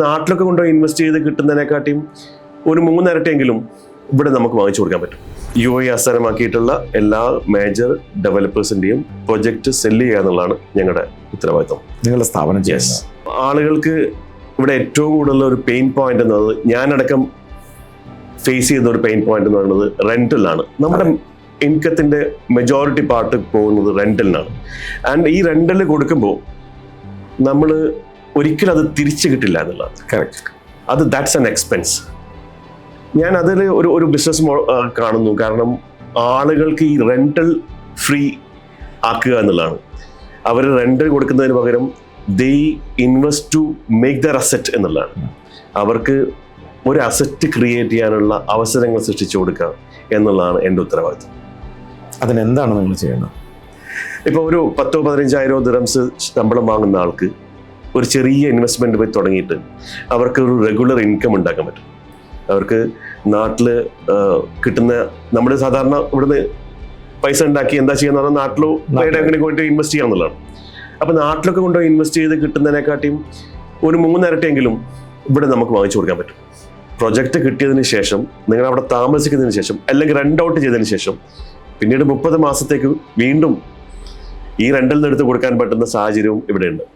നാട്ടിലൊക്കെ കൊണ്ടുപോയി ഇൻവെസ്റ്റ് ചെയ്ത് കിട്ടുന്നതിനെക്കാട്ടിയും ഒരു 3 ഇരട്ടിയെങ്കിലും ഇവിടെ നമുക്ക് വാങ്ങിച്ചു കൊടുക്കാൻ പറ്റും. UAE ആസ്ഥാനമാക്കിയിട്ടുള്ള എല്ലാ മേജർ ഡെവലപ്പേഴ്സിന്റെയും പ്രൊജക്ട് സെല്ല് ചെയ്യുക എന്നുള്ളതാണ് ഞങ്ങളുടെ ഉത്തരവാദിത്വം. നിങ്ങളുടെ സ്ഥാപനം ആളുകൾക്ക് ഇവിടെ ഏറ്റവും കൂടുതലുള്ള ഒരു പെയിൻ പോയിന്റ് എന്നത്, ഞാനടക്കം ഫേസ് ചെയ്യുന്ന ഒരു പെയിൻ പോയിന്റ് എന്ന് പറയുന്നത് റെന്റലാണ്. നമ്മുടെ ഇൻകത്തിന്റെ മെജോറിറ്റി പാർട്ട് പോകുന്നത് റെന്റലിനാണ്. ആൻഡ് ഈ റെന്റൽ കൊടുക്കുമ്പോൾ നമ്മൾ ഒരിക്കലും അത് തിരിച്ചു കിട്ടില്ല എന്നുള്ളതാണ്. കറക്റ്റ്. അത് ദാറ്റ്സ് ആൻ എക്സ്പെൻസ്. ഞാൻ അതിൽ ഒരു ബിസിനസ് കാണുന്നു. കാരണം ആളുകൾക്ക് ഈ റെന്റൽ ഫ്രീ ആക്കുക എന്നുള്ളതാണ്. അവർ റെന്റൽ കൊടുക്കുന്നതിന് പകരം they invest to make their asset എന്നുള്ളതാണ്. അവർക്ക് ഒരു അസറ്റ് ക്രിയേറ്റ് ചെയ്യാനുള്ള അവസരങ്ങൾ സൃഷ്ടിച്ചു കൊടുക്കുക എന്നുള്ളതാണ് എൻ്റെ ഉത്തരവാദിത്വം. അതിനെന്താണ് നിങ്ങൾ ചെയ്യുന്നത്? ഇപ്പോൾ ഒരു 10,000-15,000 ദിറംസ് ശമ്പളം വാങ്ങുന്ന ആൾക്ക് ഒരു ചെറിയ ഇൻവെസ്റ്റ്മെന്റ് പോയി തുടങ്ങിയിട്ട് അവർക്ക് ഒരു റെഗുലർ ഇൻകം ഉണ്ടാക്കാൻ പറ്റും. അവർക്ക് നാട്ടിൽ കിട്ടുന്ന, നമ്മൾ സാധാരണ ഇവിടുന്ന് പൈസ ഉണ്ടാക്കി എന്താ ചെയ്യാന്ന് പറഞ്ഞാൽ നാട്ടിലോ എവിടെയെങ്കിലും പോയിട്ട് ഇൻവെസ്റ്റ് ചെയ്യാന്നുള്ളതാണ്. അപ്പൊ നാട്ടിലൊക്കെ കൊണ്ടുപോയി ഇൻവെസ്റ്റ് ചെയ്ത് കിട്ടുന്നതിനെക്കാട്ടിയും ഒരു 3 ഇരട്ടിയെങ്കിലും ഇവിടെ നമുക്ക് വാങ്ങിച്ചു കൊടുക്കാൻ പറ്റും. പ്രൊജക്ട് കിട്ടിയതിന് ശേഷം, നിങ്ങൾ അവിടെ താമസിക്കുന്നതിന് ശേഷം, അല്ലെങ്കിൽ റെന്റ് ഔട്ട് ചെയ്തതിന് ശേഷം പിന്നീട് 30 മാസത്തേക്ക് വീണ്ടും ഈ റെന്റലിന് എടുത്ത് കൊടുക്കാൻ പറ്റുന്ന സാഹചര്യവും ഇവിടെയുണ്ട്.